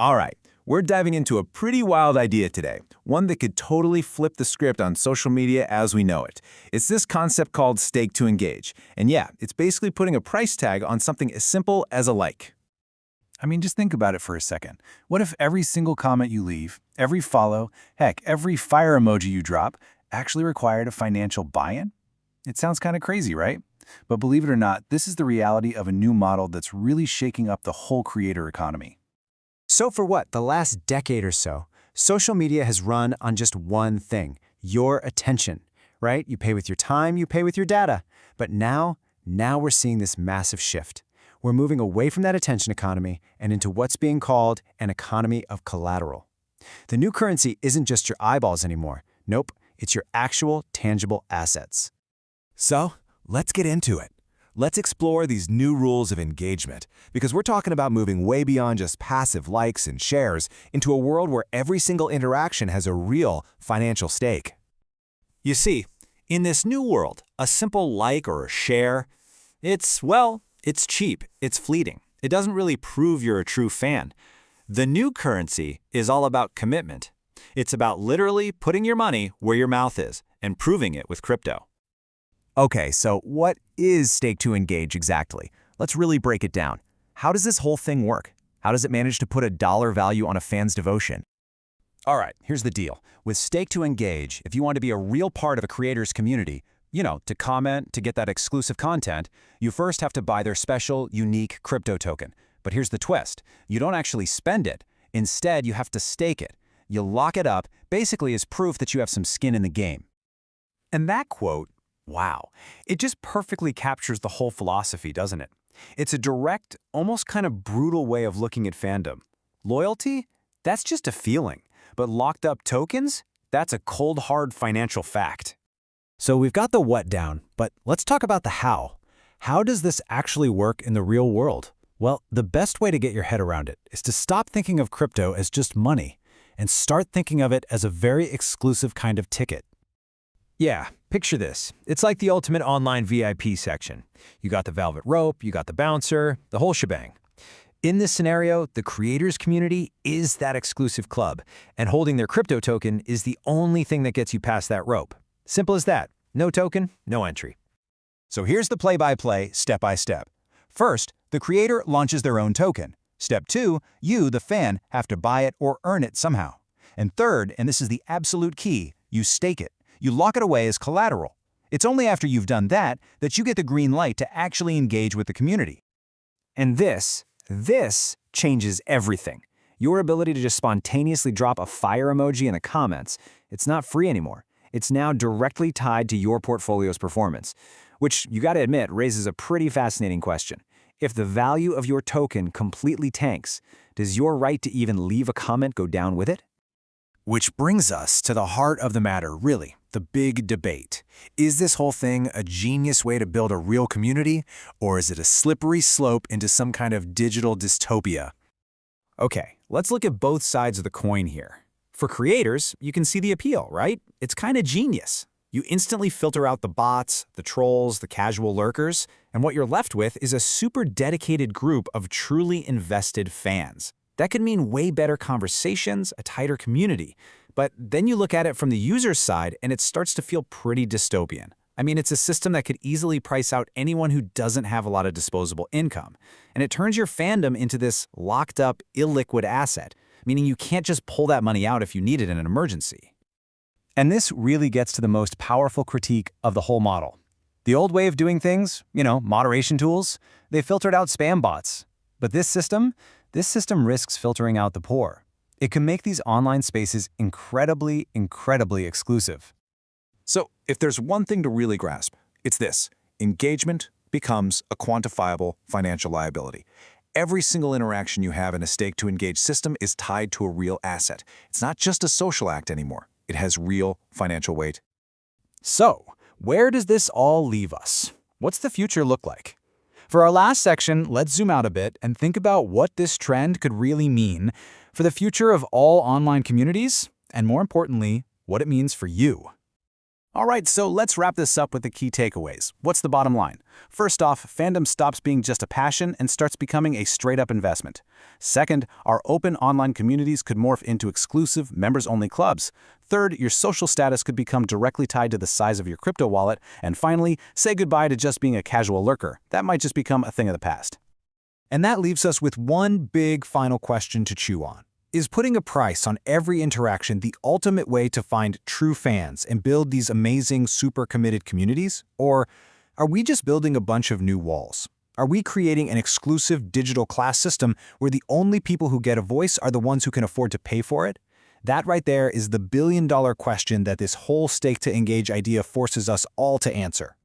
All right, we're diving into a pretty wild idea today, one that could totally flip the script on social media as we know it. It's this concept called stake to engage. And yeah, it's basically putting a price tag on something as simple as a like. I mean, just think about it for a second. What if every single comment you leave, every follow, heck, every fire emoji you drop, actually required a financial buy-in? It sounds kind of crazy, right? But believe it or not, this is the reality of a new model that's really shaking up the whole creator economy. So for what, the last decade or so, social media has run on just one thing, your attention, right? You pay with your time, you pay with your data. But now we're seeing this massive shift. We're moving away from that attention economy and into what's being called an economy of collateral. The new currency isn't just your eyeballs anymore. Nope, it's your actual tangible assets. So, let's get into it. Let's explore these new rules of engagement, because we're talking about moving way beyond just passive likes and shares into a world where every single interaction has a real financial stake. You see, in this new world, a simple like or a share, it's cheap, it's fleeting. It doesn't really prove you're a true fan. The new currency is all about commitment. It's about literally putting your money where your mouth is and proving it with crypto. Okay, so what is stake to engage exactly? Let's really break it down. How does this whole thing work? How does it manage to put a dollar value on a fan's devotion? All right, here's the deal. With stake to engage, if you want to be a real part of a creator's community, to comment, to get that exclusive content, you first have to buy their special, unique crypto token. But here's the twist. You don't actually spend it. Instead, you have to stake it. You lock it up, basically as proof that you have some skin in the game. And that quote, wow, it just perfectly captures the whole philosophy, doesn't it? It's a direct, almost kind of brutal way of looking at fandom. Loyalty? That's just a feeling. But locked up tokens? That's a cold, hard financial fact. So we've got the what down, but let's talk about the how. How does this actually work in the real world? Well, the best way to get your head around it is to stop thinking of crypto as just money and start thinking of it as a very exclusive kind of ticket. Yeah, picture this. It's like the ultimate online VIP section. You got the velvet rope, you got the bouncer, the whole shebang. In this scenario, the creators community is that exclusive club, and holding their crypto token is the only thing that gets you past that rope. Simple as that. No token, no entry. So here's the play-by-play, step-by-step. First, the creator launches their own token. Step 2, you, the fan, have to buy it or earn it somehow. And third, and this is the absolute key, you stake it. You lock it away as collateral. It's only after you've done that that you get the green light to actually engage with the community. And this changes everything. Your ability to just spontaneously drop a fire emoji in the comments, it's not free anymore. It's now directly tied to your portfolio's performance, which, you gotta admit, raises a pretty fascinating question. If the value of your token completely tanks, does your right to even leave a comment go down with it? Which brings us to the heart of the matter, really, the big debate. Is this whole thing a genius way to build a real community, or is it a slippery slope into some kind of digital dystopia? Okay, let's look at both sides of the coin here. For creators, you can see the appeal, right? It's kind of genius. You instantly filter out the bots, the trolls, the casual lurkers, and what you're left with is a super dedicated group of truly invested fans. That could mean way better conversations, a tighter community. But then you look at it from the user's side and it starts to feel pretty dystopian. I mean, it's a system that could easily price out anyone who doesn't have a lot of disposable income. And it turns your fandom into this locked up, illiquid asset, meaning you can't just pull that money out if you need it in an emergency. And this really gets to the most powerful critique of the whole model. The old way of doing things, moderation tools, they filtered out spam bots. But this system risks filtering out the poor. It can make these online spaces incredibly, incredibly exclusive. So, if there's one thing to really grasp, it's this: engagement becomes a quantifiable financial liability. Every single interaction you have in a stake-to-engage system is tied to a real asset. It's not just a social act anymore. It has real financial weight. So, where does this all leave us? What's the future look like? For our last section, let's zoom out a bit and think about what this trend could really mean for the future of all online communities, and more importantly, what it means for you. All right, so let's wrap this up with the key takeaways. What's the bottom line? First off, fandom stops being just a passion and starts becoming a straight-up investment. Second, our open online communities could morph into exclusive, members-only clubs. Third, your social status could become directly tied to the size of your crypto wallet. And finally, say goodbye to just being a casual lurker. That might just become a thing of the past. And that leaves us with one big final question to chew on. Is putting a price on every interaction the ultimate way to find true fans and build these amazing, super committed communities? Or are we just building a bunch of new walls? Are we creating an exclusive digital class system where the only people who get a voice are the ones who can afford to pay for it? That right there is the billion-dollar question that this whole stake to engage idea forces us all to answer.